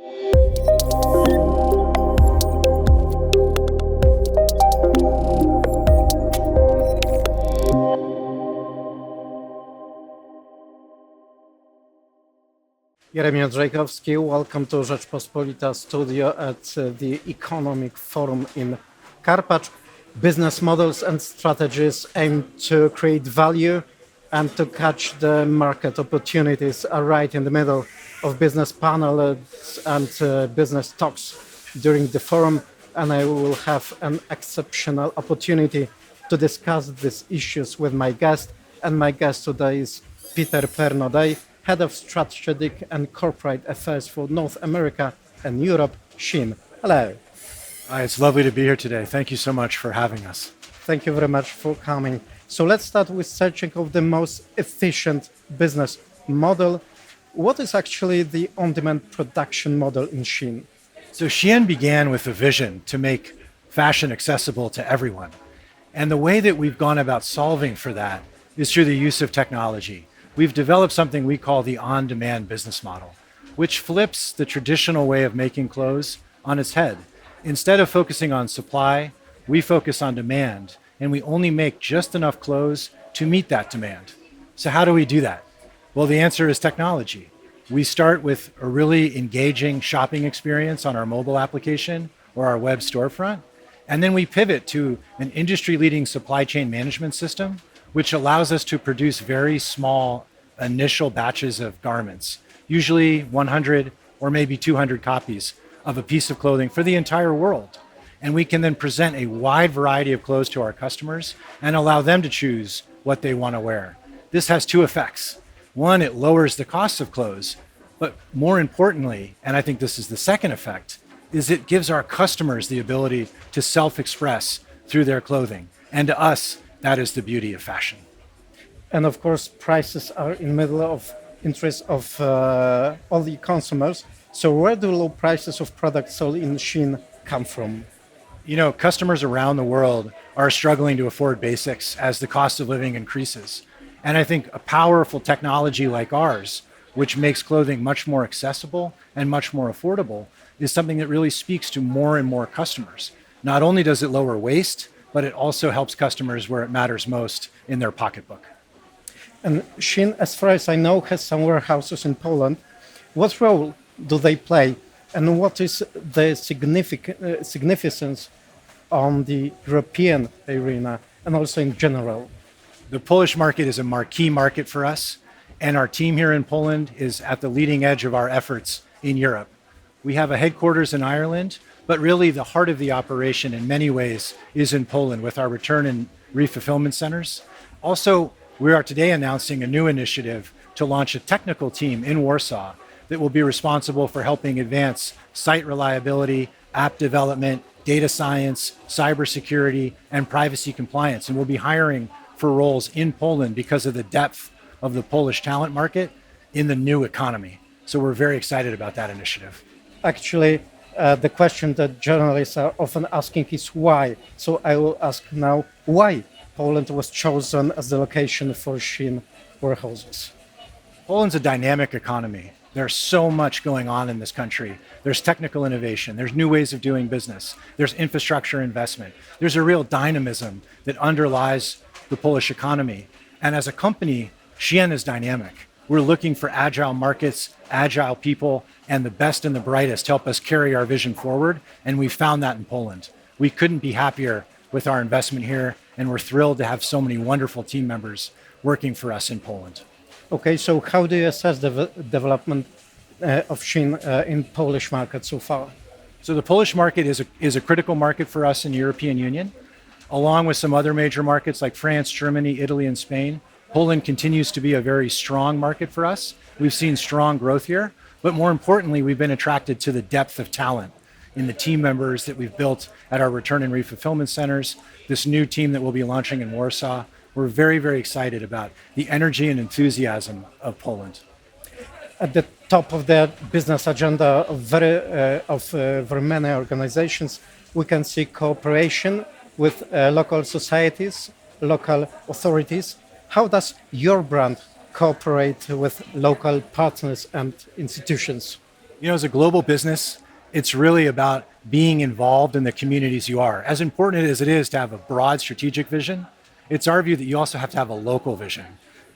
Jeremy Andrzejkowski, welcome to Rzeczpospolita studio at the Economic Forum in Karpacz. Business models and strategies aim to create value and to catch the market opportunities are right in the middle of business panels and business talks during the forum, and I will have an exceptional opportunity to discuss these issues with my guest, and my guest today is Peter Pernot-Day, Head of Strategic and Corporate Affairs for North America and Europe, SHEIN. Hello. Hi, it's lovely to be here today. Thank you so much for having us. Thank you very much for coming. So let's start with searching of the most efficient business model. What is actually the on-demand production model in SHEIN? So SHEIN began with a vision to make fashion accessible to everyone. And the way that we've gone about solving for that is through the use of technology. We've developed something we call the on-demand business model, which flips the traditional way of making clothes on its head. Instead of focusing on supply, we focus on demand, and we only make just enough clothes to meet that demand. So how do we do that? Well, the answer is technology. We start with a really engaging shopping experience on our mobile application or our web storefront, and then we pivot to an industry-leading supply chain management system, which allows us to produce very small initial batches of garments, usually 100 or maybe 200 copies of a piece of clothing for the entire world. And we can then present a wide variety of clothes to our customers and allow them to choose what they want to wear. This has two effects. One, it lowers the cost of clothes, but more importantly, and I think this is the second effect, is it gives our customers the ability to self-express through their clothing. And to us, that is the beauty of fashion. And of course, prices are in the middle of interest of all the consumers. So where do low prices of products sold in SHEIN come from? You know, customers around the world are struggling to afford basics as the cost of living increases. And I think a powerful technology like ours, which makes clothing much more accessible and much more affordable, is something that really speaks to more and more customers. Not only does it lower waste, but it also helps customers where it matters most in their pocketbook. And SHEIN, as far as I know, has some warehouses in Poland. What role do they play, and what is the significance on the European arena and also in general? The Polish market is a marquee market for us, and our team here in Poland is at the leading edge of our efforts in Europe. We have a headquarters in Ireland, but really the heart of the operation in many ways is in Poland with our return and refulfillment centers. Also, we are today announcing a new initiative to launch a technical team in Warsaw that will be responsible for helping advance site reliability, app development, data science, cybersecurity, and privacy compliance. And we'll be hiring for roles in Poland because of the depth of the Polish talent market in the new economy. So we're very excited about that initiative. Actually, the question that journalists are often asking is why. So I will ask now why Poland was chosen as the location for SHEIN warehouses. Poland's a dynamic economy. There's so much going on in this country. There's technical innovation. There's new ways of doing business. There's infrastructure investment. There's a real dynamism that underlies the Polish economy. And as a company, SHEIN is dynamic. We're looking for agile markets, agile people, and the best and the brightest to help us carry our vision forward. And we found that in Poland. We couldn't be happier with our investment here, and we're thrilled to have so many wonderful team members working for us in Poland. Okay, so how do you assess the development of SHEIN in Polish market so far? So the Polish market is a critical market for us in the European Union, along with some other major markets like France, Germany, Italy, and Spain. Poland continues to be a very strong market for us. We've seen strong growth here, but more importantly, we've been attracted to the depth of talent in the team members that we've built at our return and refulfillment centers, this new team that we'll be launching in Warsaw. We're very, very excited about the energy and enthusiasm of Poland. At the top of the business agenda of very many organizations, we can see cooperation with local societies, local authorities. How does your brand cooperate with local partners and institutions? You know, as a global business, it's really about being involved in the communities you are. As important as it is to have a broad strategic vision, it's our view that you also have to have a local vision.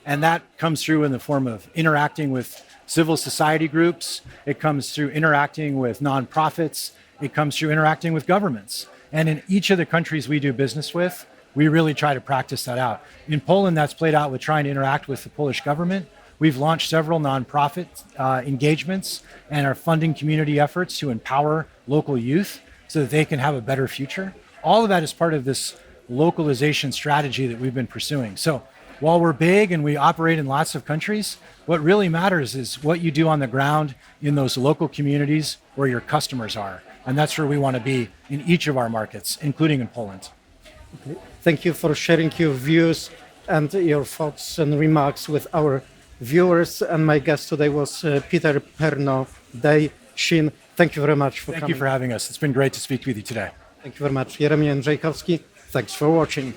And that comes through in the form of interacting with civil society groups. It comes through interacting with nonprofits. It comes through interacting with governments. And in each of the countries we do business with, we really try to practice that out. In Poland, that's played out with trying to interact with the Polish government. We've launched several nonprofit engagements and are funding community efforts to empower local youth so that they can have a better future. All of that is part of this localization strategy that we've been pursuing. So while we're big and we operate in lots of countries, what really matters is what you do on the ground in those local communities where your customers are. And that's where we want to be in each of our markets, including in Poland. Thank you for sharing your views and your thoughts and remarks with our viewers. And my guest today was Peter Pernot-Day, SHEIN. Thank you very much for coming. Thank you for having us. It's been great to speak with you today. Thank you very much. Jeremy Jędrzejkowski, thanks for watching.